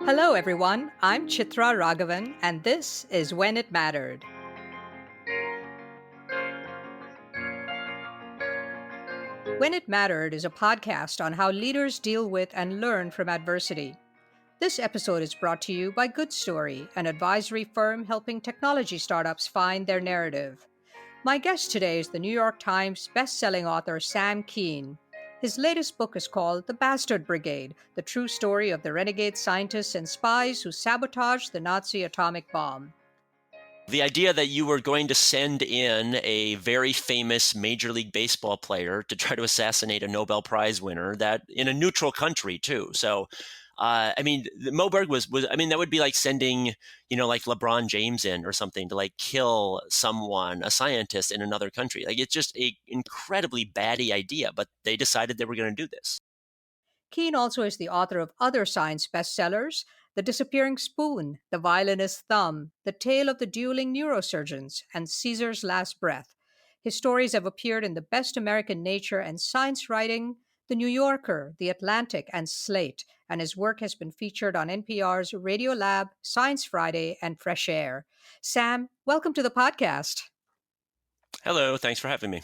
Hello, everyone. I'm Chitra Ragavan, and this is When It Mattered. When It Mattered is a podcast on how leaders deal with and learn from adversity. This episode is brought to you by Good Story, an advisory firm helping technology startups find their narrative. My guest today is the New York Times bestselling author Sam Kean. His latest book is called The Bastard Brigade, the true story of the renegade scientists and spies who sabotaged the Nazi atomic bomb. The idea that you were going to send in a very famous Major League Baseball player to try to assassinate a Nobel Prize winner, that in a neutral country too. So, Moe Berg that would be like sending, like LeBron James in or something to like kill someone, a scientist in another country. Like it's just a incredibly batty idea, but they decided they were going to do this. Kean also is the author of other science bestsellers: The Disappearing Spoon, The Violinist's Thumb, The Tale of the Dueling Neurosurgeons, and Caesar's Last Breath. His stories have appeared in the Best American Nature and Science Writing, The New Yorker, The Atlantic, and Slate, and his work has been featured on NPR's Radio Lab, Science Friday, and Fresh Air. Sam, welcome to the podcast. Hello, thanks for having me.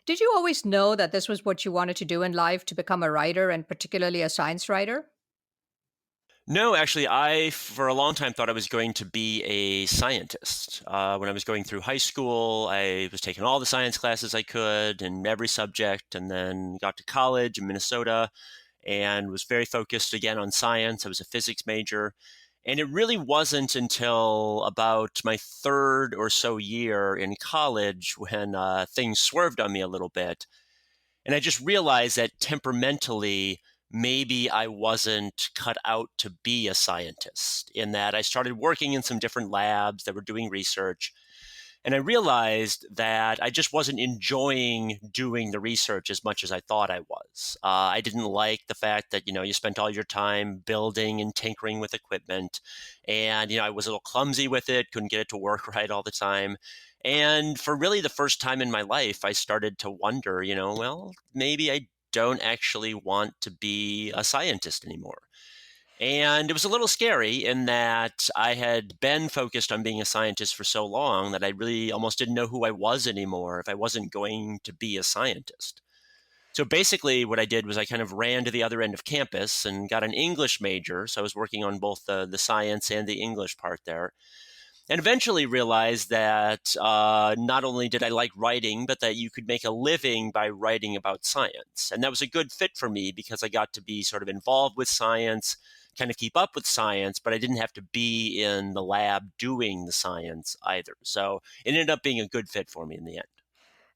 Did you always know that this was what you wanted to do in life, to become a writer and particularly a science writer? No, actually, I, for a long time, thought I was going to be a scientist. When I was going through high school, I was taking all the science classes I could in every subject, and then got to college in Minnesota and was very focused again on science. I was a physics major. And it really wasn't until about my third or so year in college when things swerved on me a little bit. And I just realized that temperamentally, maybe I wasn't cut out to be a scientist, in that I started working in some different labs that were doing research. And I realized that I just wasn't enjoying doing the research as much as I thought I was. I didn't like the fact that, you spent all your time building and tinkering with equipment. And, I was a little clumsy with it, couldn't get it to work right all the time. And for really the first time in my life, I started to wonder, well, maybe I don't actually want to be a scientist anymore. And it was a little scary in that I had been focused on being a scientist for so long that I really almost didn't know who I was anymore if I wasn't going to be a scientist. So basically, what I did was I kind of ran to the other end of campus and got an English major. So I was working on both the science and the English part there. And eventually realized that not only did I like writing, but that you could make a living by writing about science. And that was a good fit for me because I got to be sort of involved with science, kind of keep up with science, but I didn't have to be in the lab doing the science either. So it ended up being a good fit for me in the end.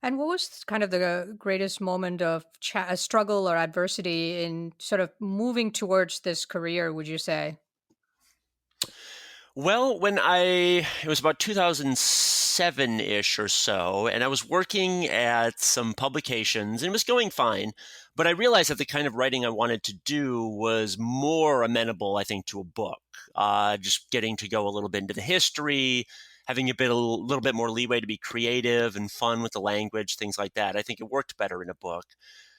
And what was kind of the greatest moment of struggle or adversity in sort of moving towards this career, would you say? Well, it was about 2007-ish or so, and I was working at some publications, and it was going fine, but I realized that the kind of writing I wanted to do was more amenable, I think, to a book. Just getting to go a little bit into the history, having a little bit more leeway to be creative and fun with the language, things like that. I think it worked better in a book.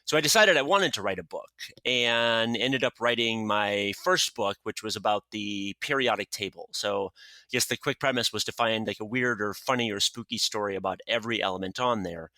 So I decided I wanted to write a book and ended up writing my first book, which was about the periodic table. So I guess the quick premise was to find like a weird or funny or spooky story about every element on there.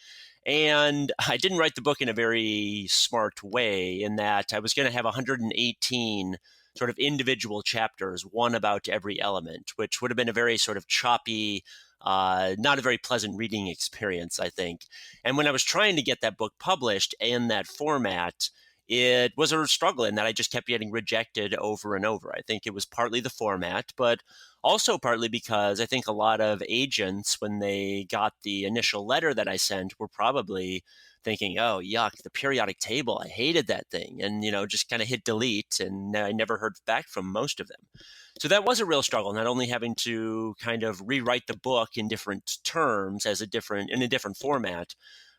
And I didn't write the book in a very smart way, in that I was going to have 118 sort of individual chapters, one about every element, which would have been a very sort of choppy, not a very pleasant reading experience, I think. And when I was trying to get that book published in that format, it was a struggle in that I just kept getting rejected over and over. I think it was partly the format, but also partly because I think a lot of agents, when they got the initial letter that I sent, were probably thinking, oh, yuck, the periodic table, I hated that thing. And, just kind of hit delete, and I never heard back from most of them. So that was a real struggle, not only having to kind of rewrite the book in different terms in a different format,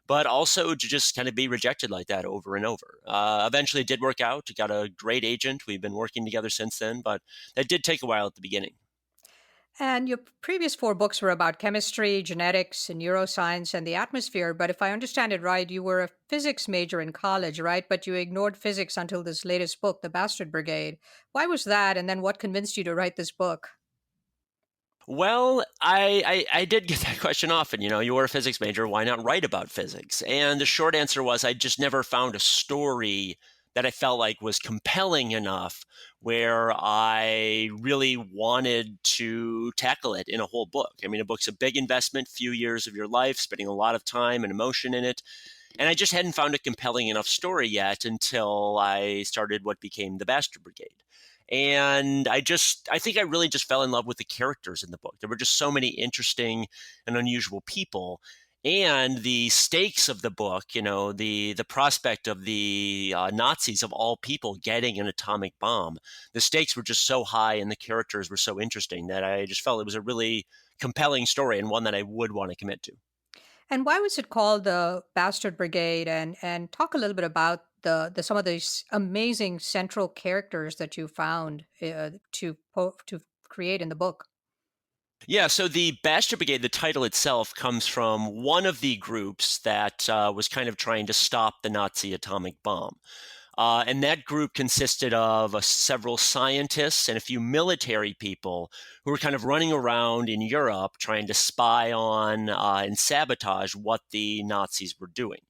but also to just kind of be rejected like that over and over. Eventually it did work out. Got a great agent. We've been working together since then, but that did take a while at the beginning. And your previous four books were about chemistry, genetics, and neuroscience, and the atmosphere. But if I understand it right, you were a physics major in college, right? But you ignored physics until this latest book, The Bastard Brigade. Why was that? And then what convinced you to write this book? Well, I did get that question often. You were a physics major. Why not write about physics? And the short answer was I just never found a story that I felt like was compelling enough where I really wanted to tackle it in a whole book. I mean, a book's a big investment, few years of your life, spending a lot of time and emotion in it. And I just hadn't found a compelling enough story yet until I started what became the Bastard Brigade. And I think I really just fell in love with the characters in the book. There were just so many interesting and unusual people. And the stakes of the book, the prospect of the Nazis of all people getting an atomic bomb, the stakes were just so high and the characters were so interesting that I just felt it was a really compelling story and one that I would want to commit to. And why was it called the Bastard Brigade? And talk a little bit about the some of these amazing central characters that you found to create in the book. Yeah, so the Bastard Brigade, the title itself comes from one of the groups that was kind of trying to stop the Nazi atomic bomb. And that group consisted of several scientists and a few military people who were kind of running around in Europe trying to spy on and sabotage what the Nazis were doing.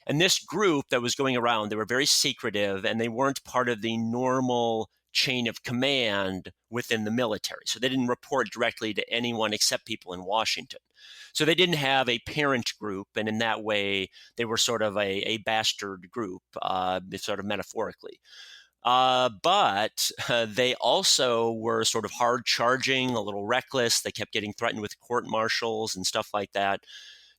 And this group that was going around, they were very secretive and they weren't part of the normal chain of command within the military. So they didn't report directly to anyone except people in Washington. So they didn't have a parent group. And in that way, they were sort of a bastard group, sort of metaphorically. But they also were sort of hard charging, a little reckless. They kept getting threatened with court martials and stuff like that.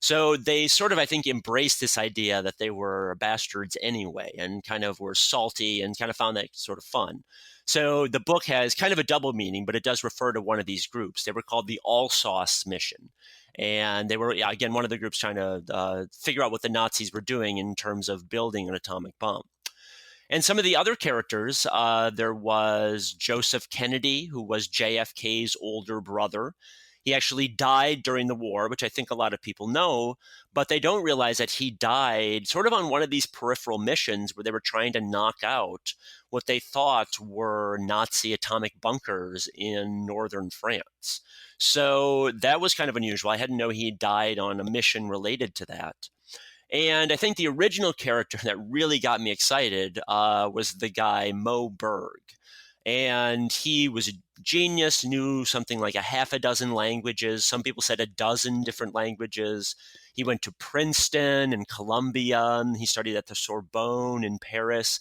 So they sort of, I think, embraced this idea that they were bastards anyway and kind of were salty and kind of found that sort of fun. So the book has kind of a double meaning, but it does refer to one of these groups. They were called the All Sauce Mission. And they were, yeah, again, one of the groups trying to figure out what the Nazis were doing in terms of building an atomic bomb. And some of the other characters, there was Joseph Kennedy, who was JFK's older brother. He actually died during the war, which I think a lot of people know, but they don't realize that he died sort of on one of these peripheral missions where they were trying to knock out what they thought were Nazi atomic bunkers in northern France. So that was kind of unusual. I hadn't known he died on a mission related to that. And I think the original character that really got me excited was the guy Moe Berg. And he was a genius, knew something like a half a dozen languages. Some people said a dozen different languages. He went to Princeton and Columbia. And he studied at the Sorbonne in Paris.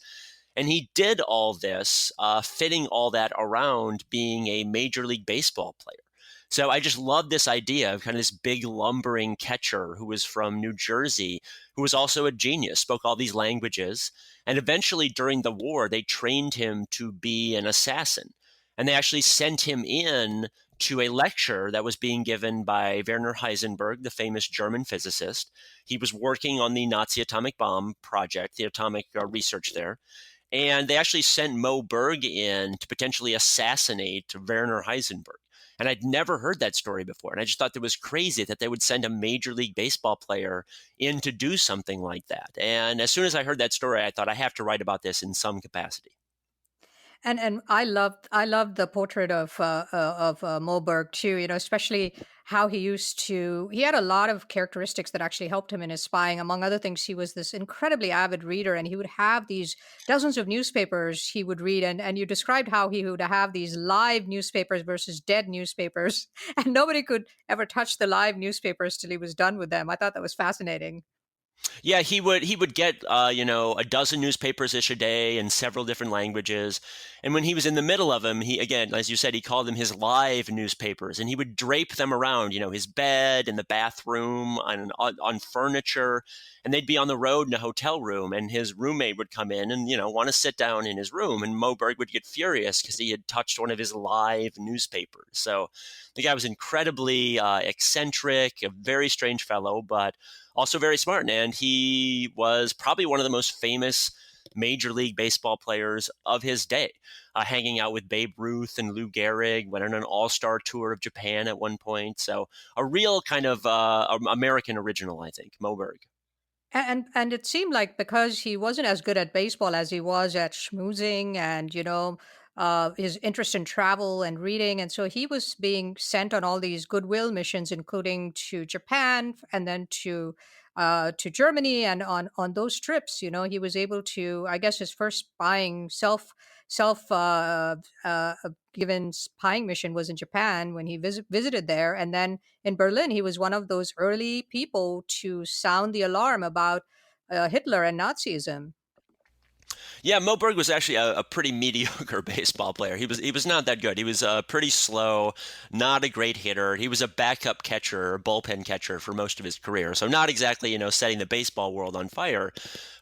And he did all this, fitting all that around being a Major League Baseball player. So I just love this idea of kind of this big lumbering catcher who was from New Jersey, who was also a genius, spoke all these languages. And eventually during the war, they trained him to be an assassin. And they actually sent him in to a lecture that was being given by Werner Heisenberg, the famous German physicist. He was working on the Nazi atomic bomb project, the atomic research there. And they actually sent Moe Berg in to potentially assassinate Werner Heisenberg. And I'd never heard that story before. And I just thought that was crazy that they would send a Major League Baseball player in to do something like that. And as soon as I heard that story, I thought I have to write about this in some capacity. And I loved the portrait of Moe Berg too. You know, especially how he had a lot of characteristics that actually helped him in his spying. Among other things, he was this incredibly avid reader, and he would have these dozens of newspapers he would read. And you described how he would have these live newspapers versus dead newspapers, and nobody could ever touch the live newspapers till he was done with them. I thought that was fascinating. Yeah, he would get a dozen newspapers ish a day in several different languages, and when he was in the middle of them, he again, as you said, he called them his live newspapers, and he would drape them around, his bed in the bathroom on furniture, and they'd be on the road in a hotel room, and his roommate would come in and want to sit down in his room, and Moe Berg would get furious because he had touched one of his live newspapers. So the guy was incredibly eccentric, a very strange fellow, but also very smart. And he was probably one of the most famous Major League Baseball players of his day, hanging out with Babe Ruth and Lou Gehrig, went on an all-star tour of Japan at one point. So a real kind of American original, I think, Moe Berg. And it seemed like because he wasn't as good at baseball as he was at schmoozing and his interest in travel and reading, and so he was being sent on all these goodwill missions, including to Japan and then to Germany. And on those trips, he was able to, I guess, his first spying self given spying mission was in Japan when he visited there, and then in Berlin, he was one of those early people to sound the alarm about Hitler and Nazism. Yeah, Moe Berg was actually a pretty mediocre baseball player. He was not that good. He was pretty slow, not a great hitter. He was a backup catcher, bullpen catcher for most of his career. So not exactly, setting the baseball world on fire.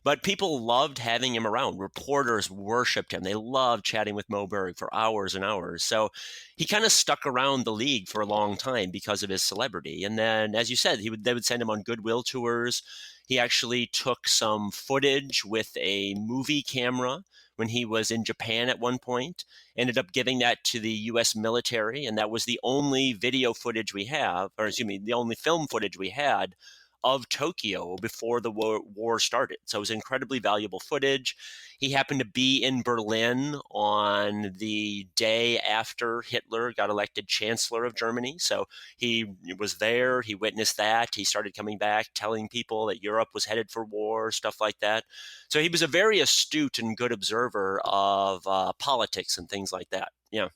But people loved having him around. Reporters worshipped him. They loved chatting with Moe Berg for hours and hours. So he kind of stuck around the league for a long time because of his celebrity. And then, as you said, they would send him on goodwill tours. He actually took some footage with a movie camera when he was in Japan at one point, ended up giving that to the US military, and that was the only video footage we have, or excuse me, the only film footage we had of Tokyo before the war started. So it was incredibly valuable footage. He happened to be in Berlin on the day after Hitler got elected Chancellor of Germany. So he was there. He witnessed that. He started coming back, telling people that Europe was headed for war, stuff like that. So he was a very astute and good observer of politics and things like that. Yeah.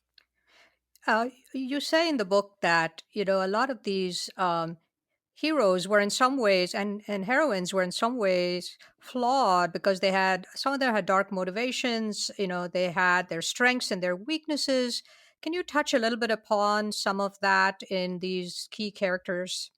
You say in the book that a lot of these heroes were in some ways, and heroines were in some ways flawed because some of them had dark motivations. They had their strengths and their weaknesses. Can you touch a little bit upon some of that in these key characters?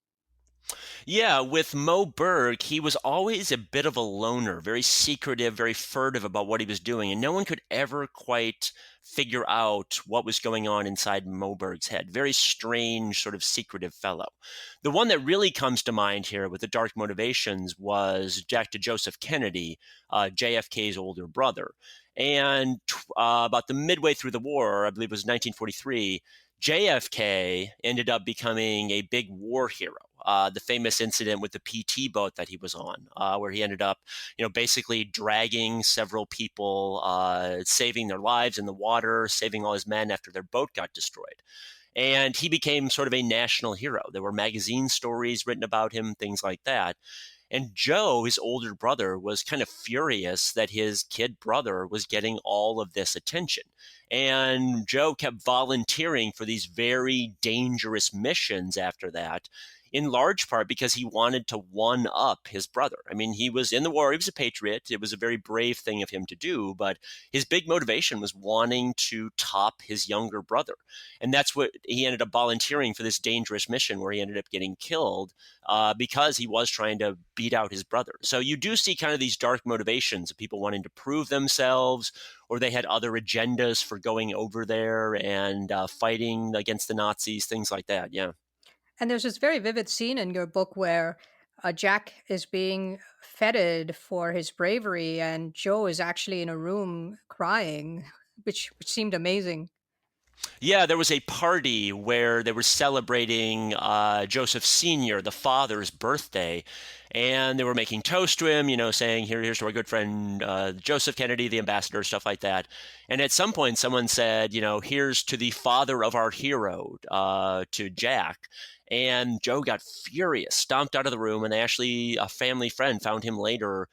Yeah, with Moe Berg, he was always a bit of a loner, very secretive, very furtive about what he was doing, and no one could ever quite figure out what was going on inside Moe Berg's head. Very strange, sort of secretive fellow. The one that really comes to mind here with the dark motivations was Jack to Joseph Kennedy, JFK's older brother. And about the midway through the war, I believe it was 1943, JFK ended up becoming a big war hero. The famous incident with the PT boat that he was on, where he ended up, basically dragging several people, saving their lives in the water, saving all his men after their boat got destroyed. And he became sort of a national hero. There were magazine stories written about him, things like that. And Joe, his older brother, was kind of furious that his kid brother was getting all of this attention. And Joe kept volunteering for these very dangerous missions after that, in large part because he wanted to one up his brother. I mean, he was in the war, he was a patriot. It was a very brave thing of him to do, but his big motivation was wanting to top his younger brother. And that's what he ended up volunteering for, this dangerous mission where he ended up getting killed because he was trying to beat out his brother. So you do see kind of these dark motivations of people wanting to prove themselves, or they had other agendas for going over there and fighting against the Nazis, things like that. Yeah. And there's this very vivid scene in your book where Jack is being feted for his bravery, and Joe is actually in a room crying, which seemed amazing. Yeah, there was a party where they were celebrating Joseph Sr., the father's birthday, and they were making toast to him, saying, here's to our good friend Joseph Kennedy, the ambassador, stuff like that. And at some point, someone said, here's to the father of our hero, to Jack. And Joe got furious, stomped out of the room, and a family friend found him later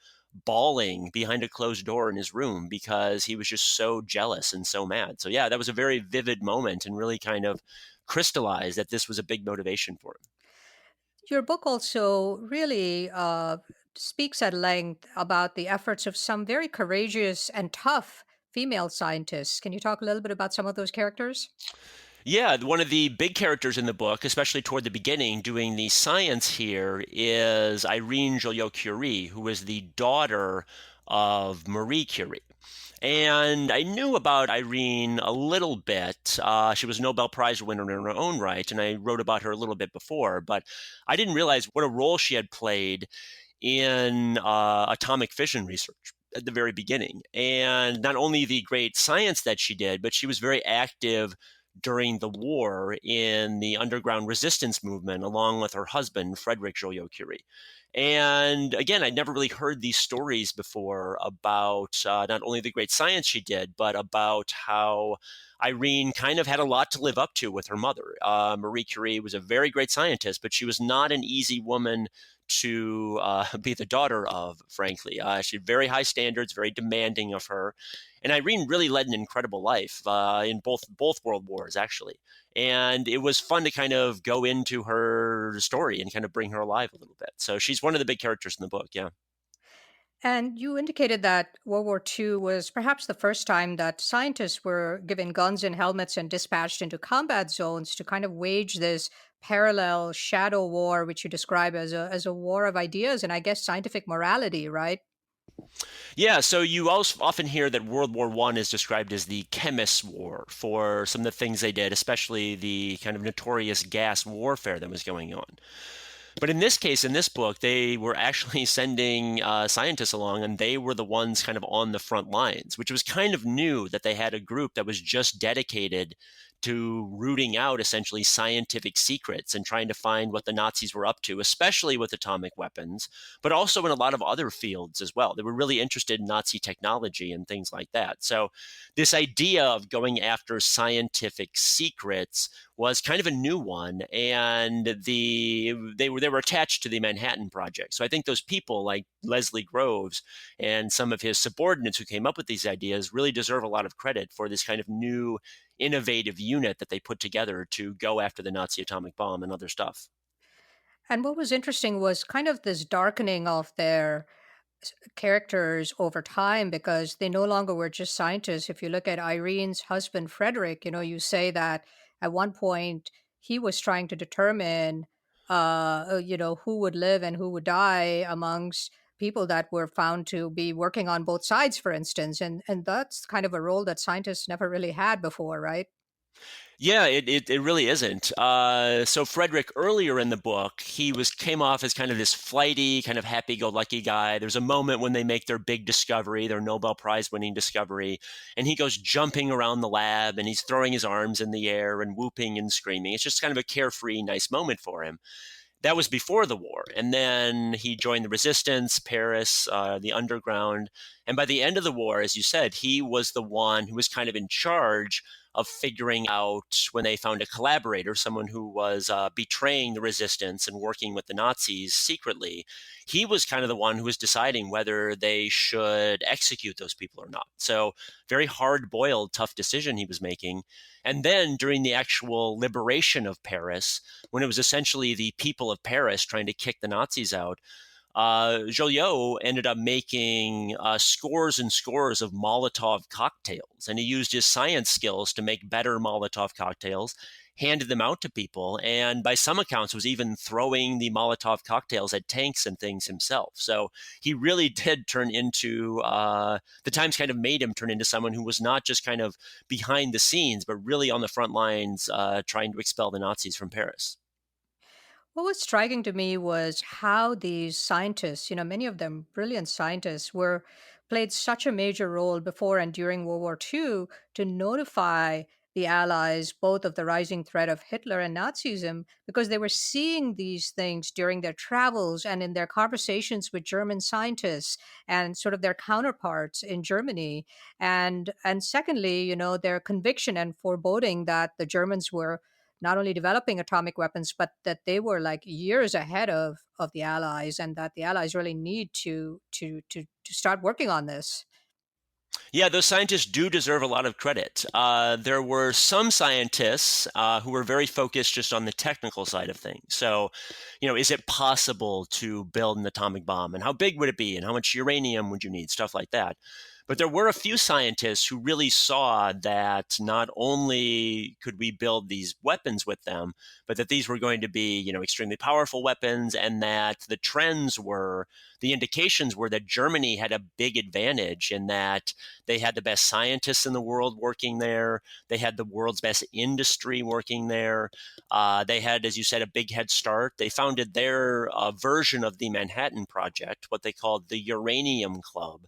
bawling behind a closed door in his room because he was just so jealous and so mad. So yeah, that was a very vivid moment and really kind of crystallized that this was a big motivation for him. Your book also really speaks at length about the efforts of some very courageous and tough female scientists. Can you talk a little bit about some of those characters? Yeah, one of the big characters in the book, especially toward the beginning, doing the science here, is Irene Curie, who was the daughter of Marie Curie. And I knew about Irene a little bit. She was a Nobel Prize winner in her own right, and I wrote about her a little bit before, but I didn't realize what a role she had played in atomic fission research. at the very beginning. And not only the great science that she did, but she was very active during the war in the underground resistance movement, along with her husband, Frederic Curie. And again, I'd never really heard these stories before about not only the great science she did, but about how Irene kind of had a lot to live up to with her mother. Marie Curie was a very great scientist, but she was not an easy woman to be the daughter of, frankly. She had very high standards, very demanding of her. And Irene really led an incredible life in both world wars, actually. And it was fun to kind of go into her story and kind of bring her alive a little bit. So she's one of the big characters in the book, yeah. And you indicated that World War II was perhaps the first time that scientists were given guns and helmets and dispatched into combat zones to kind of wage this parallel shadow war, which you describe as a war of ideas and I guess scientific morality, right? Yeah, so you also often hear that World War I is described as the chemists' war for some of the things they did, especially the kind of notorious gas warfare that was going on. But in this case, in this book, they were actually sending scientists along, and they were the ones kind of on the front lines, which was kind of new that they had a group that was just dedicated to rooting out essentially scientific secrets and trying to find what the Nazis were up to, especially with atomic weapons, but also in a lot of other fields as well. They were really interested in Nazi technology and things like that. So this idea of going after scientific secrets was kind of a new one, and they were attached to the Manhattan Project. So I think those people like Leslie Groves and some of his subordinates who came up with these ideas really deserve a lot of credit for this kind of new innovative unit that they put together to go after the Nazi atomic bomb and other stuff. And what was interesting was kind of this darkening of their characters over time because they no longer were just scientists. If you look at Irene's husband, Frederic, you say that at one point he was trying to determine, who would live and who would die amongst people that were found to be working on both sides, for instance. And that's kind of a role that scientists never really had before, right? Yeah, it really isn't. So Frederick, earlier in the book, came off as kind of this flighty, kind of happy-go-lucky guy. There's a moment when they make their big discovery, their Nobel Prize-winning discovery, and he goes jumping around the lab and he's throwing his arms in the air and whooping and screaming. It's just kind of a carefree, nice moment for him. That was before the war. And then he joined the resistance, Paris, the underground. And by the end of the war, as you said, he was the one who was kind of in charge of figuring out when they found a collaborator, someone who was betraying the resistance and working with the Nazis secretly. He was kind of the one who was deciding whether they should execute those people or not. So, very hard boiled, tough decision he was making. And then during the actual liberation of Paris, when it was essentially the people of Paris trying to kick the Nazis out, Joliot ended up making scores and scores of Molotov cocktails, and he used his science skills to make better Molotov cocktails, handed them out to people, and by some accounts was even throwing the Molotov cocktails at tanks and things himself. So he really did turn into, the Times kind of made him turn into someone who was not just kind of behind the scenes, but really on the front lines trying to expel the Nazis from Paris. What was striking to me was how these scientists, many of them brilliant scientists, were played such a major role before and during World War II to notify the Allies both of the rising threat of Hitler and Nazism because they were seeing these things during their travels and in their conversations with German scientists and sort of their counterparts in Germany. And secondly, their conviction and foreboding that the Germans were not only developing atomic weapons, but that they were like years ahead of the Allies, and that the Allies really need to start working on this. Yeah, those scientists do deserve a lot of credit. There were some scientists who were very focused just on the technical side of things. So, is it possible to build an atomic bomb? And how big would it be? And how much uranium would you need? Stuff like that. But there were a few scientists who really saw that not only could we build these weapons with them, but that these were going to be, extremely powerful weapons, and that the indications were that Germany had a big advantage in that they had the best scientists in the world working there. They had the world's best industry working there. They had, as you said, a big head start. They founded their version of the Manhattan Project, what they called the Uranium Club.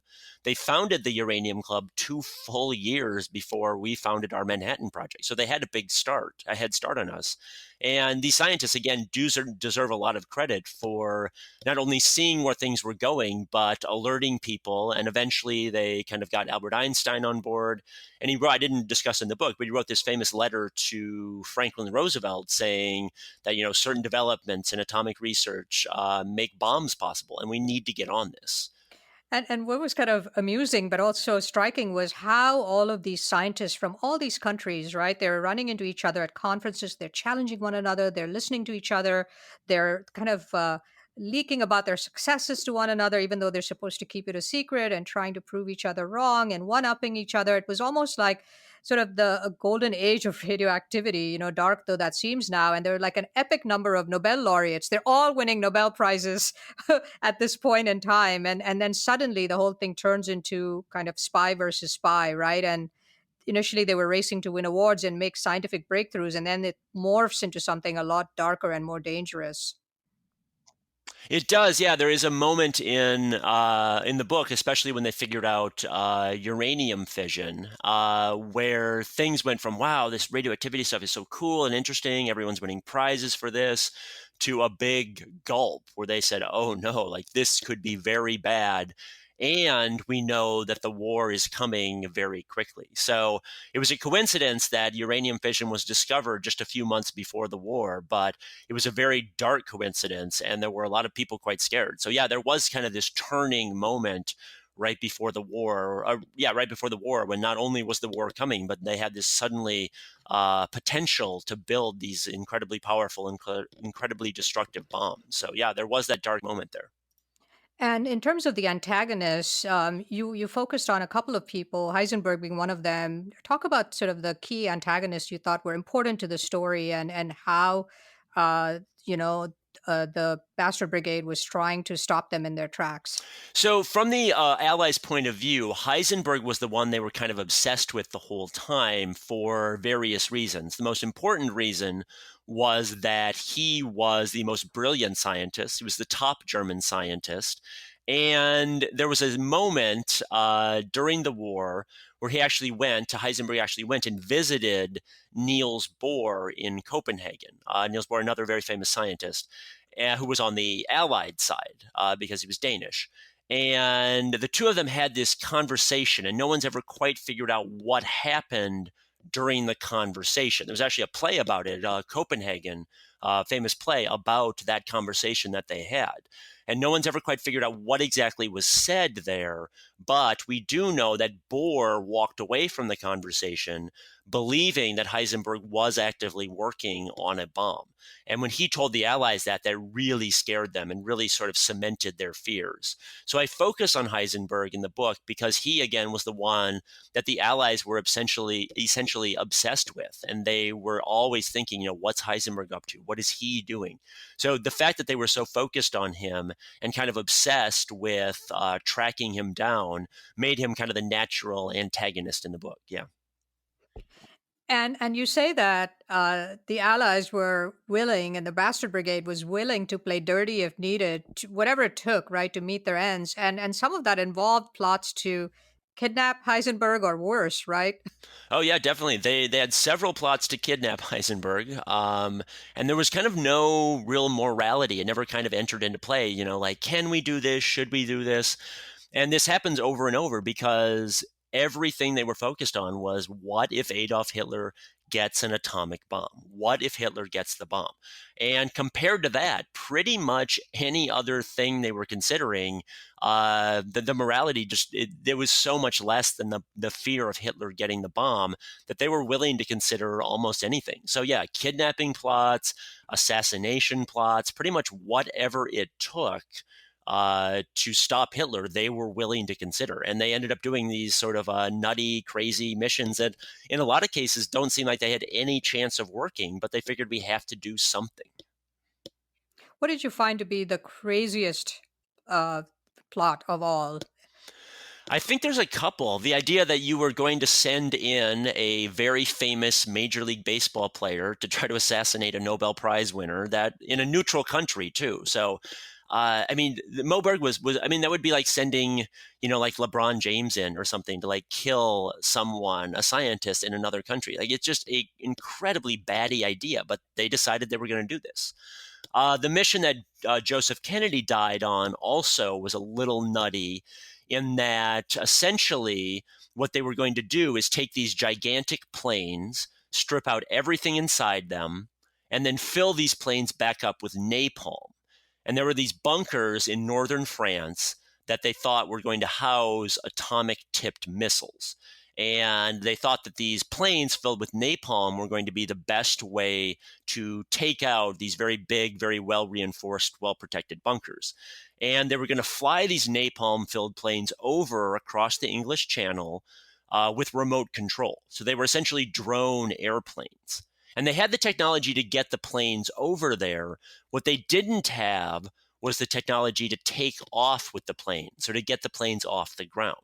They founded the Uranium Club 2 full years before we founded our Manhattan Project. So they had a head start on us. And these scientists, again, deserve a lot of credit for not only seeing where things were going, but alerting people. And eventually they kind of got Albert Einstein on board. And I didn't discuss in the book, but he wrote this famous letter to Franklin Roosevelt saying that, certain developments in atomic research make bombs possible, and we need to get on this. And what was kind of amusing, but also striking, was how all of these scientists from all these countries, right? They're running into each other at conferences. They're challenging one another. They're listening to each other. They're kind of leaking about their successes to one another, even though they're supposed to keep it a secret, and trying to prove each other wrong and one-upping each other. It was almost like sort of the a golden age of radioactivity, dark though that seems now. And there were like an epic number of Nobel laureates. They're all winning Nobel Prizes at this point in time, and then suddenly the whole thing turns into kind of spy versus spy, right? And initially they were racing to win awards and make scientific breakthroughs, and then it morphs into something a lot darker and more dangerous. It does, yeah. There is a moment in the book, especially when they figured out uranium fission, where things went from wow, this radioactivity stuff is so cool and interesting. Everyone's winning prizes for this, to a big gulp where they said, "Oh no, like this could be very bad." And we know that the war is coming very quickly. So it was a coincidence that uranium fission was discovered just a few months before the war, but it was a very dark coincidence, and there were a lot of people quite scared. So yeah, there was kind of this turning moment right before the war, right before the war, when not only was the war coming, but they had this suddenly potential to build these incredibly powerful, incredibly destructive bombs. So yeah, there was that dark moment there. And in terms of the antagonists, you focused on a couple of people, Heisenberg being one of them. Talk about sort of the key antagonists you thought were important to the story, and how uh, you know the Bastard Brigade was trying to stop them in their tracks. So, from the Allies' point of view, Heisenberg was the one they were kind of obsessed with the whole time for various reasons. The most important reason was that he was the most brilliant scientist. He was the top German scientist. And there was a moment during the war where Heisenberg actually went and visited Niels Bohr in Copenhagen. Niels Bohr, another very famous scientist, who was on the Allied side because he was Danish. And the two of them had this conversation, and no one's ever quite figured out what happened during the conversation. There was actually a play about it, Copenhagen, famous play about that conversation that they had. And no one's ever quite figured out what exactly was said there. But we do know that Bohr walked away from the conversation believing that Heisenberg was actively working on a bomb. And when he told the Allies that really scared them and really sort of cemented their fears. So I focus on Heisenberg in the book because he, again, was the one that the Allies were essentially obsessed with. And they were always thinking, what's Heisenberg up to? What is he doing? So the fact that they were so focused on him and kind of obsessed with tracking him down made him kind of the natural antagonist in the book. Yeah. And you say that the Allies were willing, and the Bastard Brigade was willing to play dirty if needed, whatever it took, right, to meet their ends. And some of that involved plots to kidnap Heisenberg or worse, right? Oh yeah, definitely. They had several plots to kidnap Heisenberg, and there was kind of no real morality. It never kind of entered into play. Like, can we do this? Should we do this? And this happens over and over because everything they were focused on was, what if Adolf Hitler gets an atomic bomb? What if Hitler gets the bomb? And compared to that, pretty much any other thing they were considering, the morality there was so much less than the fear of Hitler getting the bomb that they were willing to consider almost anything. So yeah, kidnapping plots, assassination plots, pretty much whatever it took to stop Hitler, they were willing to consider. And they ended up doing these sort of nutty, crazy missions that, in a lot of cases, don't seem like they had any chance of working, but they figured we have to do something. What did you find to be the craziest uh, plot of all? I think there's a couple. The idea that you were going to send in a very famous Major League Baseball player to try to assassinate a Nobel Prize winner, that in a neutral country too. So, I mean, Moe Berg was. I mean, that would be like sending, like LeBron James in or something to like kill someone, a scientist in another country. Like it's just a incredibly batty idea, but they decided they were going to do this. The mission that Joseph Kennedy died on also was a little nutty in that essentially what they were going to do is take these gigantic planes, strip out everything inside them, and then fill these planes back up with napalm. And there were these bunkers in northern France that they thought were going to house atomic tipped missiles. And they thought that these planes filled with napalm were going to be the best way to take out these very big, very well reinforced, well protected bunkers. And they were going to fly these napalm filled planes over across the English Channel with remote control. So they were essentially drone airplanes. And they had the technology to get the planes over there. What they didn't have was the technology to take off with the planes or to get the planes off the ground.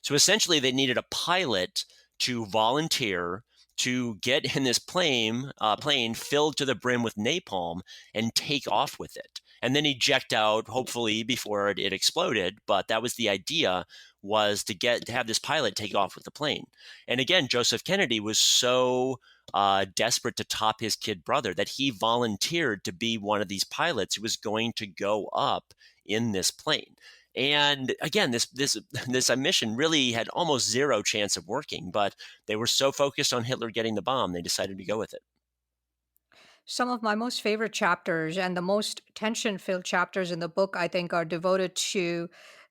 So essentially, they needed a pilot to volunteer to get in this plane filled to the brim with napalm and take off with it, and then eject out, hopefully before it exploded. But that was the idea, was to have this pilot take off with the plane. And again, Joseph Kennedy was so desperate to top his kid brother that he volunteered to be one of these pilots who was going to go up in this plane. And again, this mission really had almost zero chance of working, but they were so focused on Hitler getting the bomb, they decided to go with it. Some of my most favorite chapters and the most tension filled chapters in the book, I think, are devoted to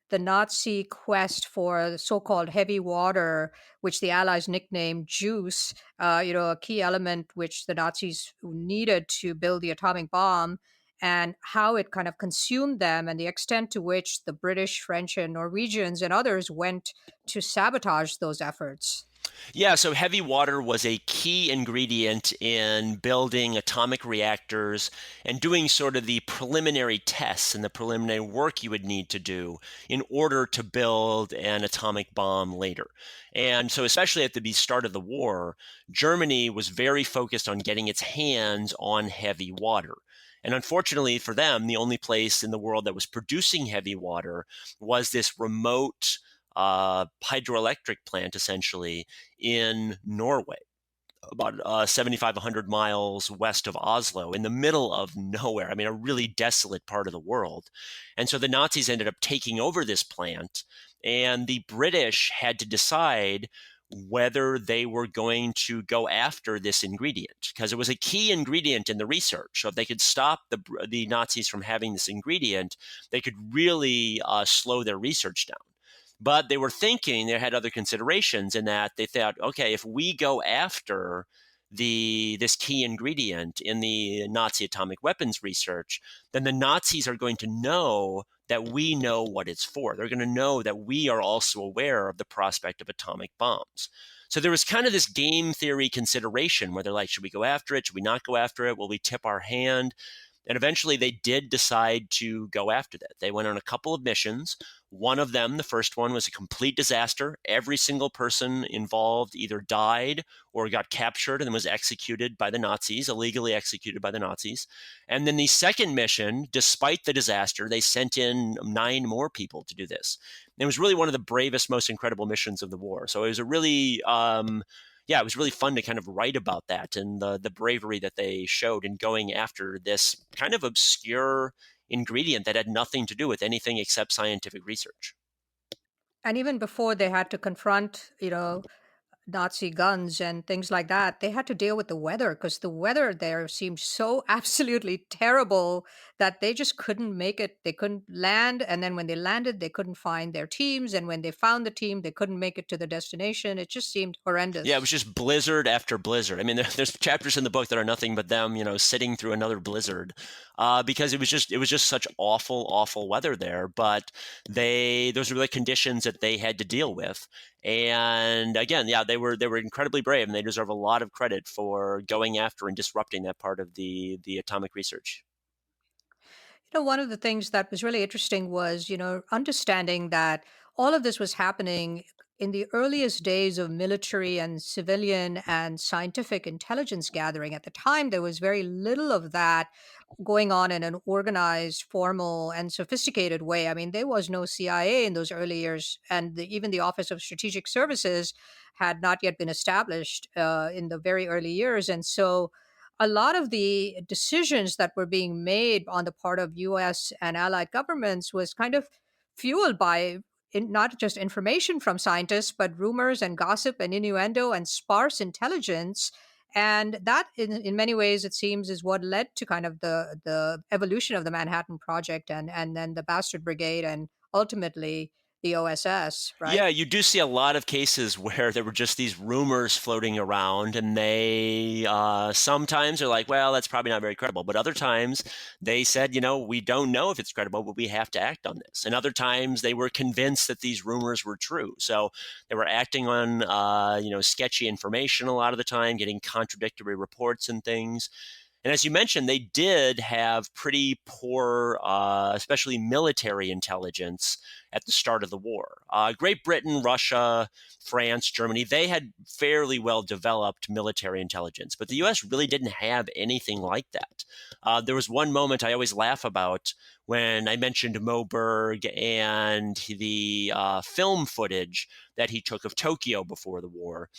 the Nazi quest for the so called heavy water, which the Allies nicknamed juice, a key element which the Nazis needed to build the atomic bomb, and how it kind of consumed them, and the extent to which the British, French, and Norwegians and others went to sabotage those efforts. Yeah, so heavy water was a key ingredient in building atomic reactors and doing sort of the preliminary tests and the preliminary work you would need to do in order to build an atomic bomb later. And so, especially at the start of the war, Germany was very focused on getting its hands on heavy water. And unfortunately for them, the only place in the world that was producing heavy water was this remote hydroelectric plant, essentially, in Norway, about 7,500 miles west of Oslo, in the middle of nowhere. I mean, a really desolate part of the world. And so the Nazis ended up taking over this plant, and the British had to decide whether they were going to go after this ingredient, because it was a key ingredient in the research. So if they could stop the Nazis from having this ingredient, they could really slow their research down. But they were thinking, they had other considerations in that they thought, okay, if we go after this key ingredient in the Nazi atomic weapons research, then the Nazis are going to know that we know what it's for. They're going to know that we are also aware of the prospect of atomic bombs. So there was kind of this game theory consideration where they're like, should we go after it? Should we not go after it? Will we tip our hand? And eventually they did decide to go after that. They went on a couple of missions. One of them, the first one, was a complete disaster. Every single person involved either died or got captured and was executed by the Nazis, illegally executed by the Nazis. And then the second mission, despite the disaster, they sent in 9 more people to do this. And it was really one of the bravest, most incredible missions of the war. So it was a really it was really fun to kind of write about that and the bravery that they showed in going after this kind of obscure ingredient that had nothing to do with anything except scientific research. And even before they had to confront, Nazi guns and things like that, they had to deal with the weather because the weather there seemed so absolutely terrible that they just couldn't make it. They couldn't land. And then when they landed, they couldn't find their teams. And when they found the team, they couldn't make it to the destination. It just seemed Yeah, it was horrendous. just blizzard after blizzard. I mean, there's chapters in the book that are nothing but them, sitting through another blizzard, because it was just such awful, awful weather there. But those were the conditions that they had to deal with. And again, yeah, they were incredibly brave, and they deserve a lot of credit for going after and disrupting that part of the atomic research. One of the things that was really interesting was, understanding that all of this was happening in the earliest days of military and civilian and scientific intelligence gathering. At the time, there was very little of that going on in an organized, formal, and sophisticated way. I mean, there was no CIA in those early years, and even the Office of Strategic Services had not yet been established in the very early years. And so a lot of the decisions that were being made on the part of US and allied governments was kind of fueled by not just information from scientists, but rumors and gossip and innuendo and sparse intelligence. And that, in many ways, it seems, is what led to kind of the evolution of the Manhattan Project and then the Bastard Brigade and ultimately the OSS, right? Yeah, you do see a lot of cases where there were just these rumors floating around, and they sometimes are like, well, that's probably not very credible. But other times they said, we don't know if it's credible, but we have to act on this. And other times they were convinced that these rumors were true. So they were acting on, sketchy information a lot of the time, getting contradictory reports and things. And as you mentioned, they did have pretty poor, especially military intelligence at the start of the war. Great Britain, Russia, France, Germany, they had fairly well developed military intelligence, but the US really didn't have anything like that. There was one moment I always laugh about when I mentioned Moe Berg and the film footage that he took of Tokyo before the war.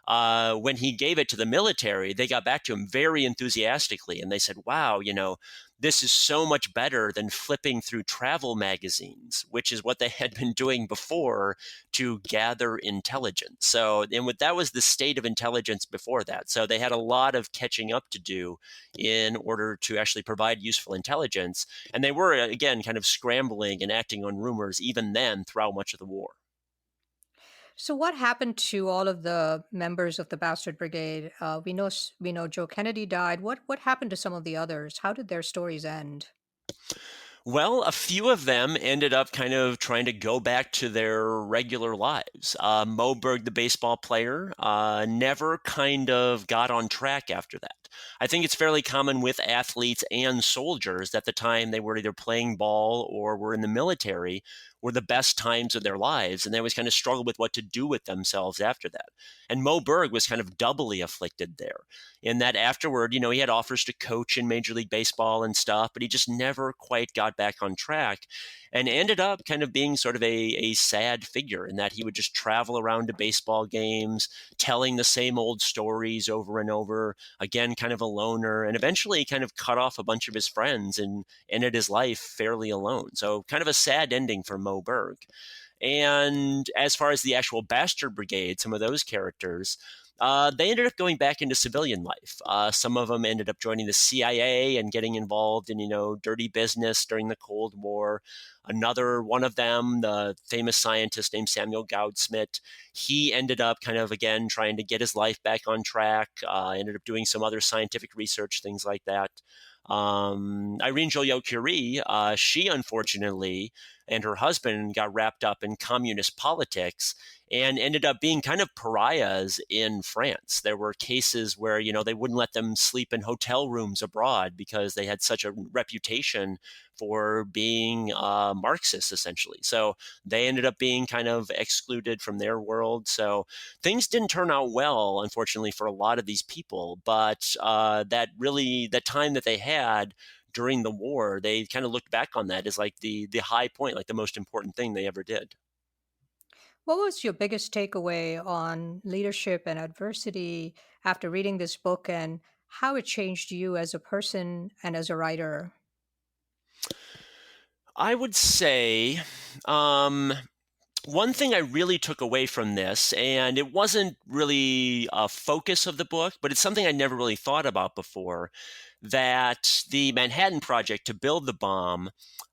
When he gave it to the military, they got back to him very enthusiastically, and they said, wow, this is so much better than flipping through travel magazines, which is what they had been doing before to gather intelligence. So, that was the state of intelligence before that. So they had a lot of catching up to do in order to actually provide useful intelligence. And they were, again, kind of scrambling and acting on rumors even then throughout much of the war. So, what happened to all of the members of the Bastard Brigade? We know Joe Kennedy died. What happened to some of the others? How did their stories end? Well, a few of them ended up kind of trying to go back to their regular lives. Moe Berg, the baseball player, never kind of got on track after that. I think it's fairly common with athletes and soldiers that the time they were either playing ball or were in the military were the best times of their lives, and they always kind of struggled with what to do with themselves after that. And Moe Berg was kind of doubly afflicted there in that afterward, he had offers to coach in Major League Baseball and stuff, but he just never quite got back on track and ended up kind of being sort of a sad figure in that he would just travel around to baseball games, telling the same old stories over and over, again, kind of a loner, and eventually kind of cut off a bunch of his friends and ended his life fairly alone. So kind of a sad ending for Moe Berg. And as far as the actual Bastard Brigade, some of those characters, they ended up going back into civilian life. Some of them ended up joining the CIA and getting involved in, dirty business during the Cold War. Another one of them, the famous scientist named Samuel Goudsmit, he ended up kind of, again, trying to get his life back on track, ended up doing some other scientific research, things like that. Irene Curie, she unfortunately and her husband got wrapped up in communist politics and ended up being kind of pariahs in France. There were cases where, they wouldn't let them sleep in hotel rooms abroad because they had such a reputation for being Marxist, essentially. So they ended up being kind of excluded from their world. So things didn't turn out well, unfortunately, for a lot of these people. But that time that they had during the war, they kind of looked back on that as like the high point, like the most important thing they ever did. What was your biggest takeaway on leadership and adversity after reading this book and how it changed you as a person and as a writer? I would say, um, One thing I really took away from this, and it wasn't really a focus of the book, but it's something I never really thought about before, that the Manhattan Project to build the bomb,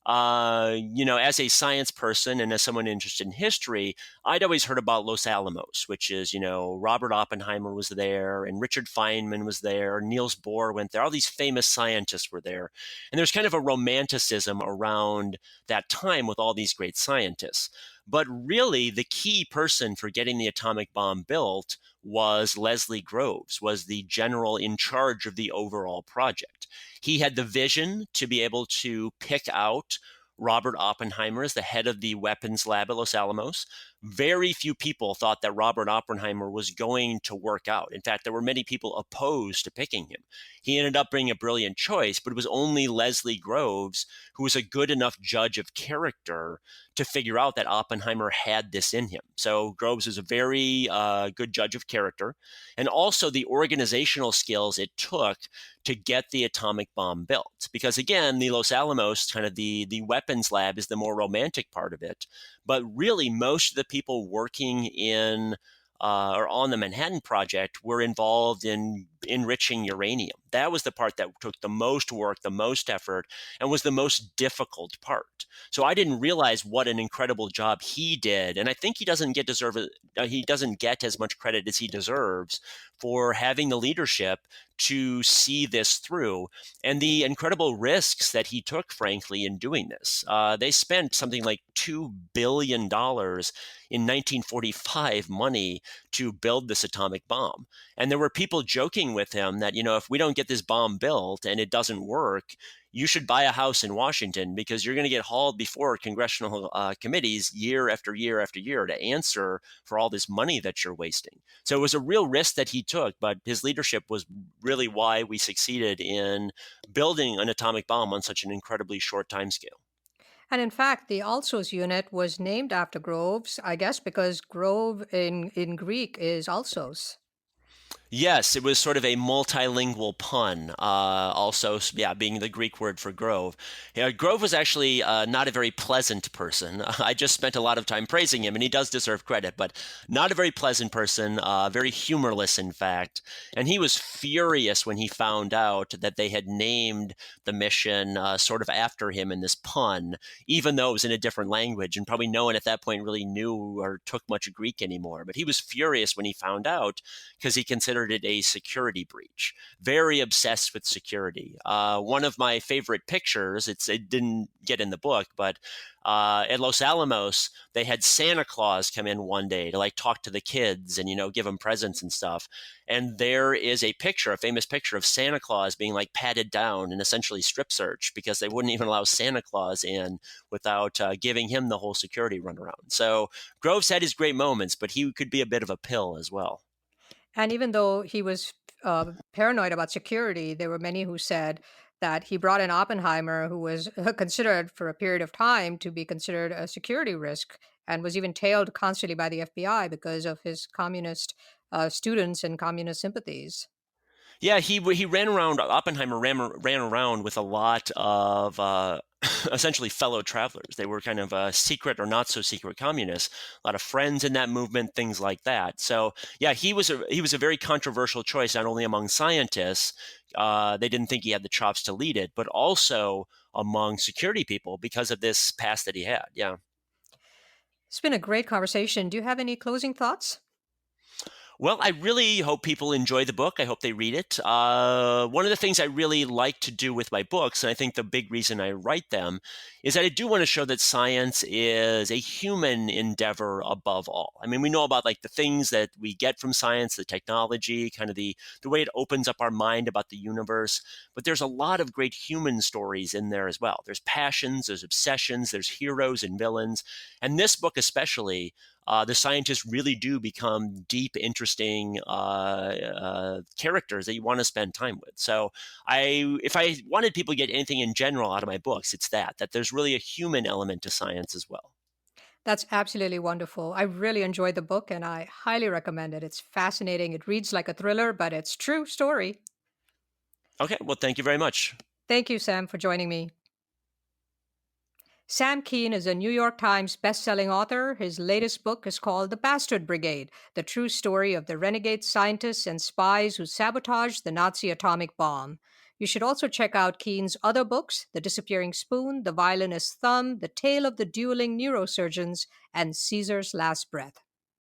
as a science person and as someone interested in history, I'd always heard about Los Alamos, which is, Robert Oppenheimer was there and Richard Feynman was there, Niels Bohr went there, all these famous scientists were there. And there's kind of a romanticism around that time with all these great scientists. But really, the key person for getting the atomic bomb built was Leslie Groves, was the general in charge of the overall project. He had the vision to be able to pick out Robert Oppenheimer as the head of the weapons lab at Los Alamos. Very few people thought that Robert Oppenheimer was going to work out. In fact, there were many people opposed to picking him. He ended up being a brilliant choice, but it was only Leslie Groves who was a good enough judge of character to figure out that Oppenheimer had this in him. So Groves is a very good judge of character, and also the organizational skills it took to get the atomic bomb built. Because again, the Los Alamos, kind of the weapons lab, is the more romantic part of it. But really, most of the people working in or on the Manhattan Project were involved in enriching uranium. That was the part that took the most work, the most effort, and was the most difficult part. So I didn't realize what an incredible job he did, and I think he doesn't get as much credit as he deserves for having the leadership to see this through and the incredible risks that he took, frankly, in doing this. They spent something like $2 billion in 1945 money to build this atomic bomb. And there were people joking with him that, if we don't get this bomb built and it doesn't work, you should buy a house in Washington because you're going to get hauled before congressional committees year after year after year to answer for all this money that you're wasting. So it was a real risk that he took, but his leadership was really why we succeeded in building an atomic bomb on such an incredibly short time scale. And in fact, the Alsos unit was named after Groves, I guess because Grove in Greek is Alsos. Yes, it was sort of a multilingual pun. Also, yeah, being the Greek word for Grove. Yeah, Grove was actually not a very pleasant person. I just spent a lot of time praising him, and he does deserve credit, but not a very pleasant person, very humorless, in fact. And he was furious when he found out that they had named the mission sort of after him in this pun, even though it was in a different language, and probably no one at that point really knew or took much Greek anymore. But he was furious when he found out because he considered it a security breach. Very obsessed with security. One of my favorite pictures, it didn't get in the book, but at Los Alamos, they had Santa Claus come in one day to talk to the kids and, give them presents and stuff. And there is a famous picture of Santa Claus being patted down and essentially strip searched because they wouldn't even allow Santa Claus in without giving him the whole security runaround. So Groves had his great moments, but he could be a bit of a pill as well. And even though he was paranoid about security, there were many who said that he brought in Oppenheimer, who was considered for a period of time to be considered a security risk and was even tailed constantly by the FBI because of his communist students and communist sympathies. Yeah, he ran around. Oppenheimer ran around with a lot of essentially fellow travelers. They were kind of secret or not so secret communists. A lot of friends in that movement, things like that. So yeah, he was a very controversial choice, not only among scientists. They didn't think he had the chops to lead it, but also among security people because of this past that he had. Yeah. It's been a great conversation. Do you have any closing thoughts? Well, I really hope people enjoy the book. I hope they read it. One of the things I really like to do with my books, and I think the big reason I write them, is that I do want to show that science is a human endeavor above all. I mean, we know about the things that we get from science, the technology, kind of the way it opens up our mind about the universe. But there's a lot of great human stories in there as well. There's passions, there's obsessions, there's heroes and villains. And this book especially, the scientists really do become deep, interesting characters that you want to spend time with. So if I wanted people to get anything in general out of my books, it's that there's really a human element to science as well. That's absolutely wonderful. I really enjoyed the book and I highly recommend it. It's fascinating. It reads like a thriller, but it's true story. Okay, well, thank you very much. Thank you, Sam, for joining me. Sam Kean is a New York Times bestselling author. His latest book is called The Bastard Brigade, the true story of the renegade scientists and spies who sabotaged the Nazi atomic bomb. You should also check out Kean's other books, The Disappearing Spoon, The Violinist's Thumb, The Tale of the Dueling Neurosurgeons, and Caesar's Last Breath.